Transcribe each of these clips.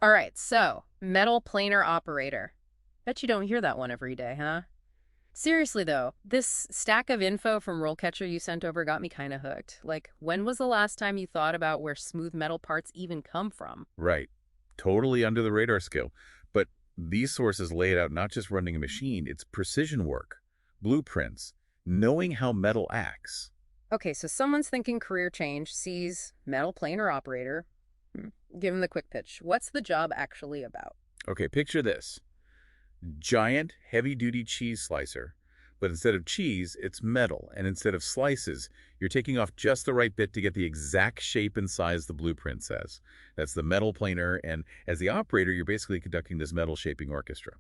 All right, so metal planer operator. Bet you don't hear that one every day, huh? Seriously, though, this stack of info from RoleCatcher you sent over got me kind of hooked. Like, when was the last time you thought about where smooth metal parts even come from? Right. Totally under the radar skill. But these sources lay it out not just running a machine, it's precision work, blueprints, knowing how metal acts. Okay, so someone's thinking career change, sees metal planer operator. Give them the quick pitch. What's the job actually about? Okay, picture this. Giant, heavy-duty cheese slicer. But instead of cheese, it's metal. And instead of slices, you're taking off just the right bit to get the exact shape and size the blueprint says. That's the metal planer, and as the operator, you're basically conducting this metal shaping orchestra.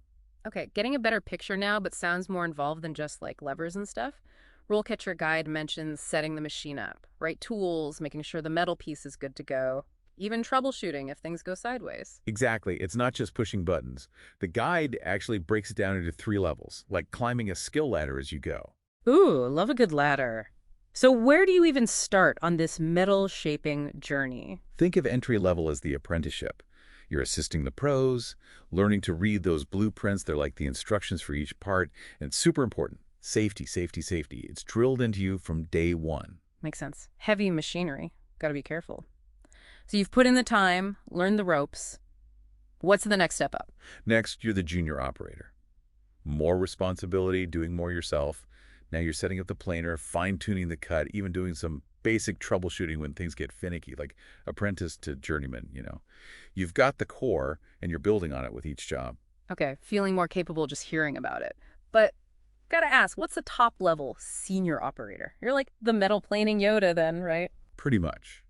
Okay, getting a better picture now, but sounds more involved than just like levers and stuff. RoleCatcher guide mentions setting the machine up, right tools, making sure the metal piece is good to go, even troubleshooting if things go sideways. Exactly. It's not just pushing buttons. The guide actually breaks it down into 3 levels, like climbing a skill ladder as you go. Ooh, love a good ladder. So where do you even start on this metal shaping journey? Think of entry level as the apprenticeship. You're assisting the pros, learning to read those blueprints. They're like the instructions for each part. And it's super important. Safety, safety, safety. It's drilled into you from day one. Makes sense. Heavy machinery. Gotta be careful. So you've put in the time, learned the ropes. What's the next step up? Next, you're the junior operator. More responsibility, doing more yourself. Now you're setting up the planer, fine-tuning the cut, even doing some basic troubleshooting when things get finicky, like apprentice to journeyman. You've got the core, and you're building on it with each job. Okay, feeling more capable just hearing about it. But gotta ask, what's the top level senior operator? You're like the metal planing Yoda then, right? Pretty much.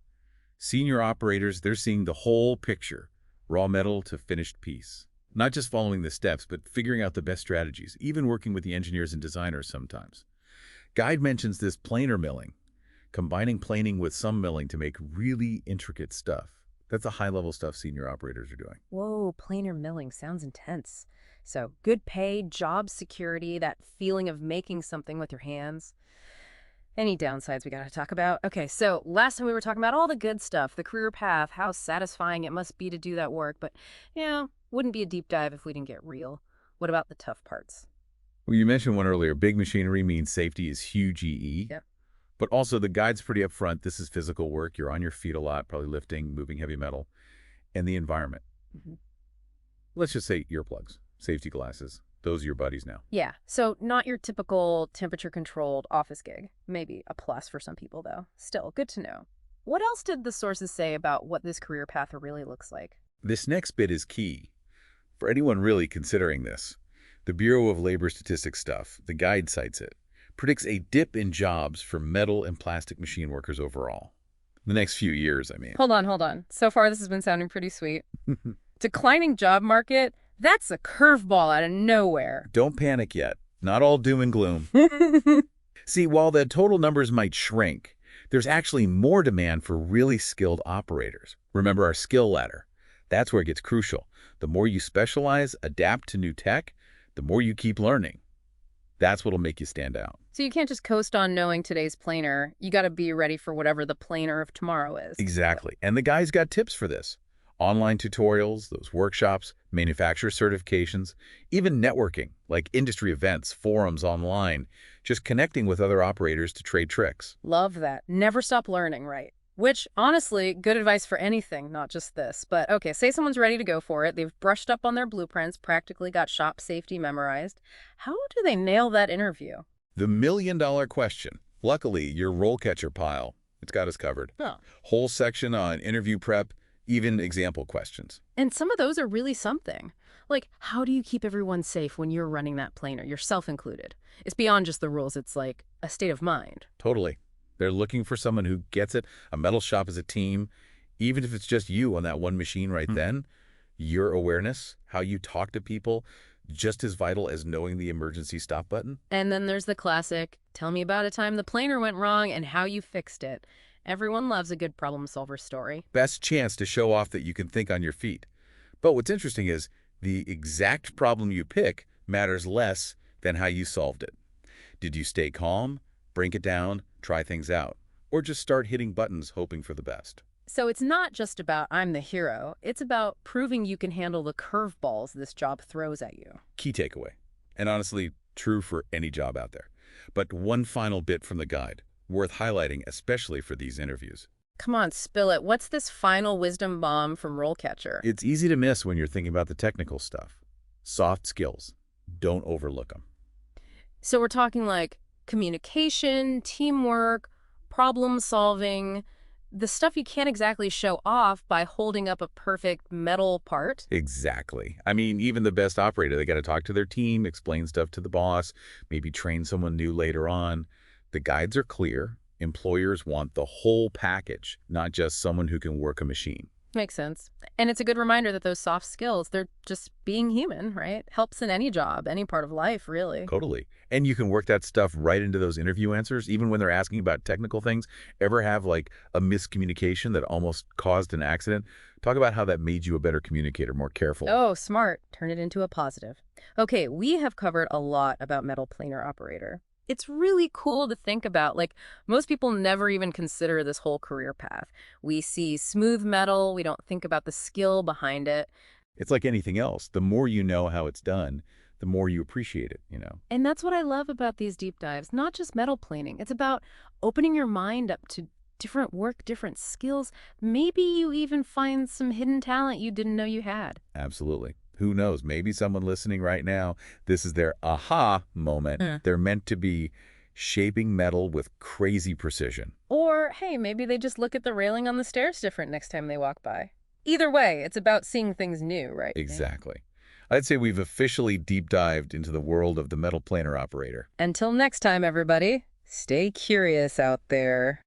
Senior operators, they're seeing the whole picture, raw metal to finished piece. Not just following the steps, but figuring out the best strategies, even working with the engineers and designers sometimes. Guide mentions this planer milling, combining planing with some milling to make really intricate stuff. That's the high-level stuff senior operators are doing. Whoa, planer milling sounds intense. So good pay, job security, that feeling of making something with your hands. Any downsides we gotta talk about? Okay, so last time we were talking about all the good stuff, the career path, how satisfying it must be to do that work, but, wouldn't be a deep dive if we didn't get real. What about the tough parts? Well, you mentioned one earlier. Big machinery means safety is huge EE. Yep. But also the guide's pretty upfront. This is physical work. You're on your feet a lot, probably lifting, moving heavy metal. And the environment. Hmm. Let's just say earplugs, safety glasses. Those are your buddies now. Yeah, so not your typical temperature-controlled office gig. Maybe a plus for some people, though. Still, good to know. What else did the sources say about what this career path really looks like? This next bit is key. For anyone really considering this, the Bureau of Labor Statistics stuff, the guide cites it, predicts a dip in jobs for metal and plastic machine workers overall. The next few years, I mean. Hold on, hold on. So far, this has been sounding pretty sweet. Declining job market? That's a curveball out of nowhere. Don't panic yet. Not all doom and gloom. See, while the total numbers might shrink, there's actually more demand for really skilled operators. Remember our skill ladder. That's where it gets crucial. The more you specialize, adapt to new tech, the more you keep learning. That's what'll make you stand out. So you can't just coast on knowing today's planer. You got to be ready for whatever the planer of tomorrow is. Exactly. And the guy's got tips for this. Online tutorials, those workshops, manufacturer certifications, even networking, like industry events, forums online, just connecting with other operators to trade tricks. Love that. Never stop learning, right? Which, honestly, good advice for anything, not just this. But okay, say someone's ready to go for it. They've brushed up on their blueprints, practically got shop safety memorized. How do they nail that interview? The million-dollar question. Luckily, your RoleCatcher pile, it's got us covered. Oh. Whole section on interview prep, even example questions. And some of those are really something. Like, how do you keep everyone safe when you're running that planer, yourself included? It's beyond just the rules. It's like a state of mind. Totally. They're looking for someone who gets it. A metal shop is a team. Even if it's just you on that one machine right then, your awareness, how you talk to people, just as vital as knowing the emergency stop button. And then there's the classic, tell me about a time the planer went wrong and how you fixed it. Everyone loves a good problem solver story. Best chance to show off that you can think on your feet. But what's interesting is the exact problem you pick matters less than how you solved it. Did you stay calm, break it down, try things out, or just start hitting buttons hoping for the best? So it's not just about I'm the hero. It's about proving you can handle the curveballs this job throws at you. Key takeaway. And honestly, true for any job out there. But one final bit from the guide, worth highlighting especially for these interviews. Come on, spill it. What's this final wisdom bomb from RoleCatcher? It's easy to miss when you're thinking about the technical stuff. Soft skills. Don't overlook them. So we're talking like communication, teamwork, problem solving, the stuff you can't exactly show off by holding up a perfect metal part. Exactly. I mean, even the best operator, they got to talk to their team, explain stuff to the boss, maybe train someone new later on. The guides are clear. Employers want the whole package, not just someone who can work a machine. Makes sense. And it's a good reminder that those soft skills, they're just being human, right? Helps in any job, any part of life, really. Totally. And you can work that stuff right into those interview answers, even when they're asking about technical things. Ever have like a miscommunication that almost caused an accident? Talk about how that made you a better communicator, more careful. Oh, smart. Turn it into a positive. Okay, we have covered a lot about metal planer operator. It's really cool to think about. Like, most people never even consider this whole career path. We see smooth metal, we don't think about the skill behind it. It's like anything else. The more you know how it's done, the more you appreciate it. And that's what I love about these deep dives, not just metal planing. It's about opening your mind up to different work, different skills. Maybe you even find some hidden talent you didn't know you had. Absolutely. Who knows? Maybe someone listening right now, this is their aha moment. They're meant to be shaping metal with crazy precision. Or, hey, maybe they just look at the railing on the stairs different next time they walk by. Either way, it's about seeing things new, right? Exactly. I'd say we've officially deep dived into the world of the metal planer operator. Until next time, everybody, stay curious out there.